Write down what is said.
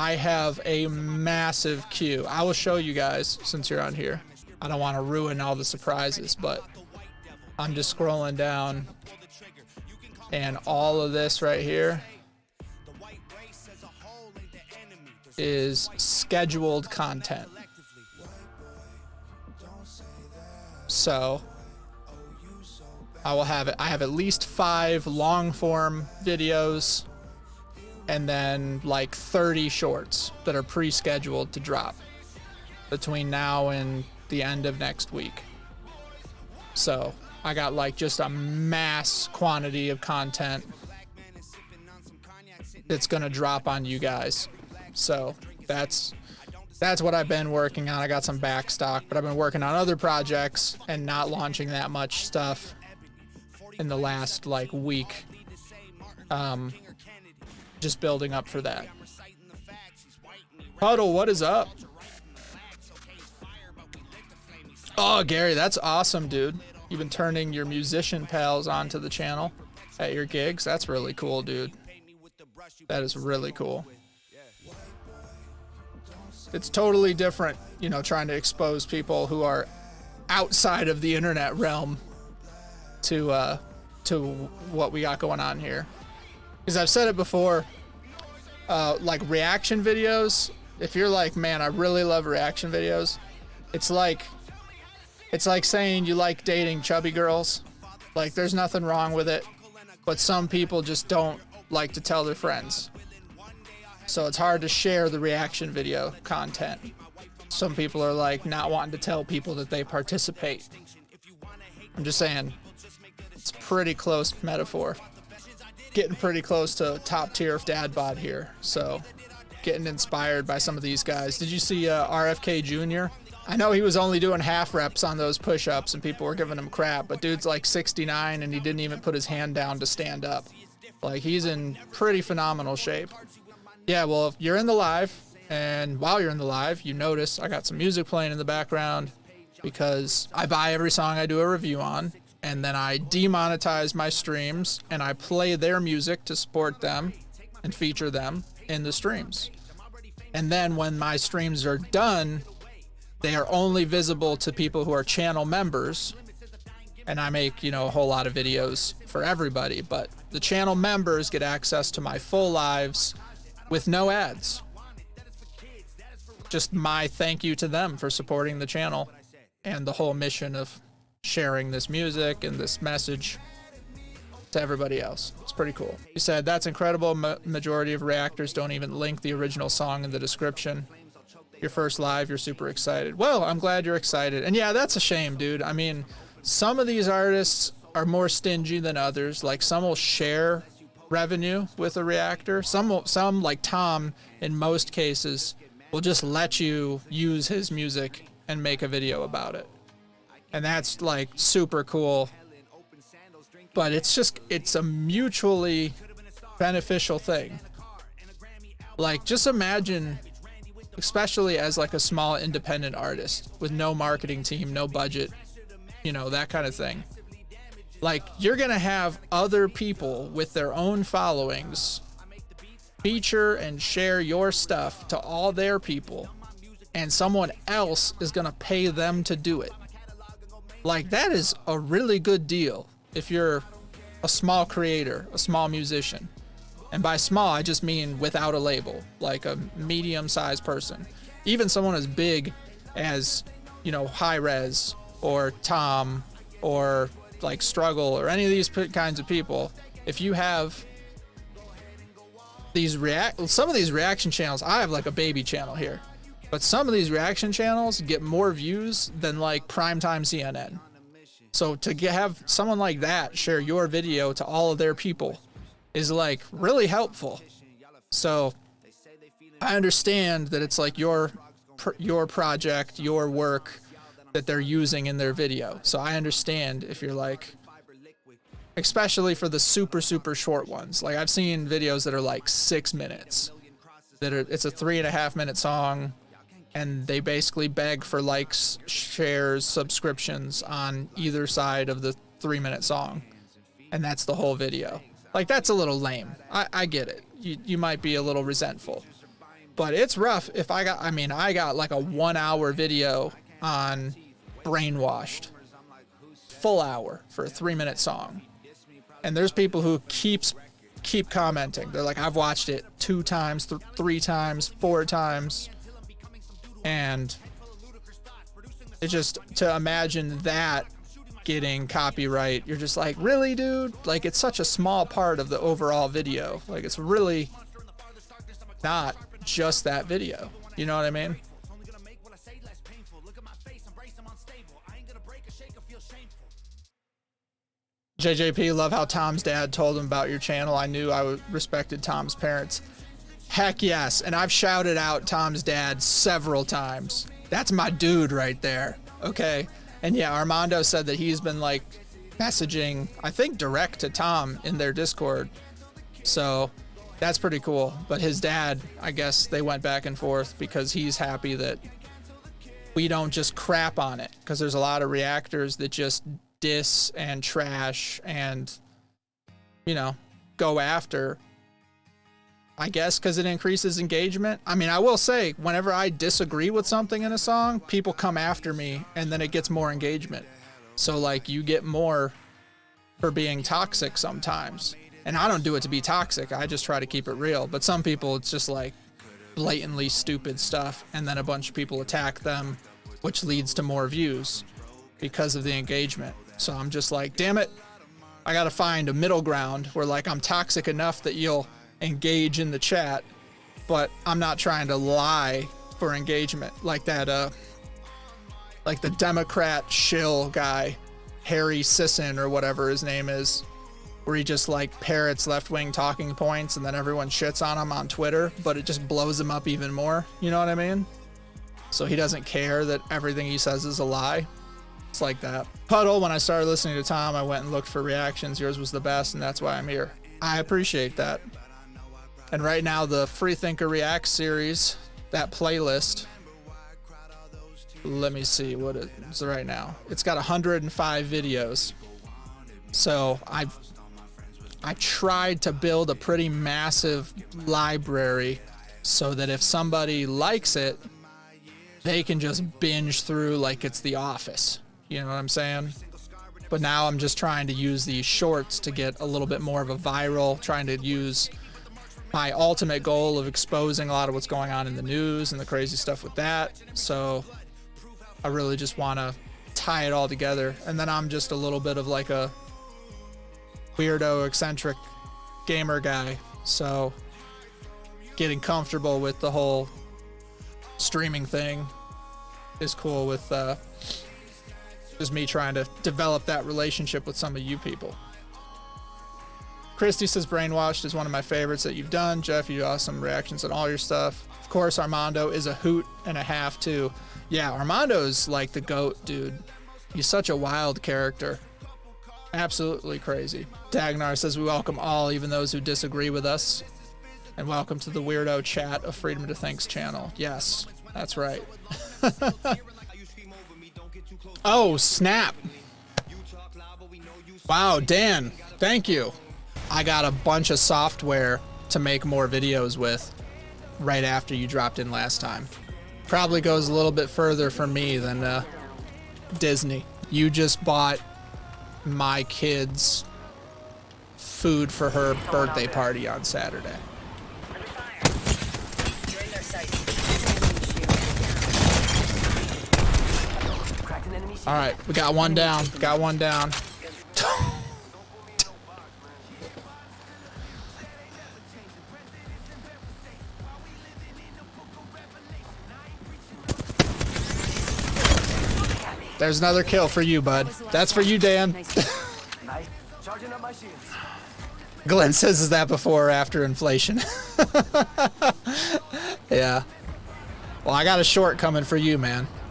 I have a massive queue. I will show you guys since you're on here. I don't want to ruin all the surprises, but I'm just scrolling down, and all of this right here is scheduled content. So I have at least 5 long form videos and then like 30 shorts that are pre-scheduled to drop between now and the end of next week. So I got like just a mass quantity of content that's gonna drop on you guys. So that's what I've been working on. I got some back stock, but I've been working on other projects and not launching that much stuff in the last like week. Just building up for that. Puddle, what is up? Oh, Gary, that's awesome, dude. You've been turning your musician pals onto the channel at your gigs. That's really cool, dude. That is really cool. It's totally different, you know, trying to expose people who are outside of the internet realm to what we got going on here. Because I've said it before, like reaction videos, if you're like, man, I really love reaction videos, it's like saying you like dating chubby girls. Like, there's nothing wrong with it, but some people just don't like to tell their friends. So it's hard to share the reaction video content. Some people are like not wanting to tell people that they participate. I'm just saying, it's pretty close metaphor. Getting pretty close to top tier of dad bod here. So getting inspired by some of these guys. Did you see RFK Jr.? I know he was only doing half reps on those push-ups and people were giving him crap, but dude's like 69 and he didn't even put his hand down to stand up. Like, he's in pretty phenomenal shape. Yeah, well, if you're in the live, and while you're in the live, you notice I got some music playing in the background because I buy every song I do a review on, and then I demonetize my streams, and I play their music to support them and feature them in the streams. And then when my streams are done, they are only visible to people who are channel members, and I make, you know, a whole lot of videos for everybody, but the channel members get access to my full lives with no ads. Just my thank you to them for supporting the channel and the whole mission of sharing this music and this message to everybody else. It's pretty cool. You said, that's incredible. Majority of reactors don't even link the original song in the description. Your first live, you're super excited. Well, I'm glad you're excited. And yeah, that's a shame, dude. I mean, some of these artists are more stingy than others. Like, some will share revenue with a reactor. Some like Tom, in most cases, will just let you use his music and make a video about it. And that's like super cool. But it's a mutually beneficial thing. Like, just imagine, especially as like a small independent artist with no marketing team, no budget, you know, that kind of thing. Like, you're gonna have other people with their own followings feature and share your stuff to all their people, and someone else is gonna pay them to do it. Like, that is a really good deal if you're a small creator, a small musician. And by small, I just mean without a label, like a medium-sized person. Even someone as big as, you know, High Res or Tom or like Struggle or any of these kinds of people, if you have these some of these reaction channels, I have like a baby channel here, but some of these reaction channels get more views than like primetime CNN. So to have someone like that share your video to all of their people is like really helpful. So I understand that it's like your project, your work that they're using in their video. So I understand if you're like, especially for the super short ones. Like, I've seen videos that are like 6 minutes, it's a 3.5 minute song, and they basically beg for likes, shares, subscriptions on either side of the 3-minute song, and that's the whole video. Like, that's a little lame. I get it. You might be a little resentful, But it's rough. If I got like a 1 hour video on Brainwashed, full hour for a 3-minute song. And there's people who keep commenting. They're like, I've watched it 2 times, 3 times, 4 times. And it's just to imagine that getting copyright, you're just like, really, dude? Like, it's such a small part of the overall video. Like, it's really not just that video. You know what I mean? JJP, love how Tom's dad told him about your channel. I knew I respected Tom's parents. Heck yes. And I've shouted out Tom's dad several times. That's my dude right there. Okay. And yeah, Armando said that he's been like messaging, I think direct to Tom in their Discord. So that's pretty cool. But his dad, I guess they went back and forth because he's happy that we don't just crap on it. Because there's a lot of reactors that just diss and trash and, you know, go after, I guess, because it increases engagement. I mean, I will say, whenever I disagree with something in a song, people come after me and then it gets more engagement. So like, you get more for being toxic sometimes. And I don't do it to be toxic. I just try to keep it real. But some people, it's just like blatantly stupid stuff. And then a bunch of people attack them, which leads to more views because of the engagement. So I'm just like, damn it, I gotta find a middle ground where like I'm toxic enough that you'll engage in the chat, but I'm not trying to lie for engagement like that, like the Democrat shill guy, Harry Sisson or whatever his name is, where he just like parrots left-wing talking points and then everyone shits on him on Twitter, but it just blows him up even more. You know what I mean? So he doesn't care that everything he says is a lie. It's like that. Puddle, when I started listening to Tom, I went and looked for reactions. Yours was the best, and that's why I'm here. I appreciate that. And right now, the Freethinker React series, that playlist, let me see what it is right now. It's got 105 videos. So I tried to build a pretty massive library so that if somebody likes it, they can just binge through like it's The Office. You know what I'm saying? But now I'm just trying to use these shorts to get a little bit more of a viral, trying to use my ultimate goal of exposing a lot of what's going on in the news and the crazy stuff with that. So I really just want to tie it all together. And then I'm just a little bit of like a weirdo, eccentric gamer guy. So getting comfortable with the whole streaming thing is cool with just me trying to develop that relationship with some of you people. Christy says Brainwashed is one of my favorites that you've done. Jeff, you do awesome reactions on all your stuff. Of course, Armando is a hoot and a half too. Yeah, Armando's like the GOAT, dude. He's such a wild character. Absolutely crazy. Dagnar says we welcome all, even those who disagree with us. And welcome to the weirdo chat of Freedom to Think's channel. Yes, that's right. Oh, snap. Wow, Dan, thank you. I got a bunch of software to make more videos with right after you dropped in last time. Probably goes a little bit further for me than Disney. You just bought my kid's food for her birthday party on Saturday. All right, we got one down. Got one down. There's another kill for you, bud. That's for you, Dan. Glenn says, is that before or after inflation? Yeah. Well, I got a short coming for you, man.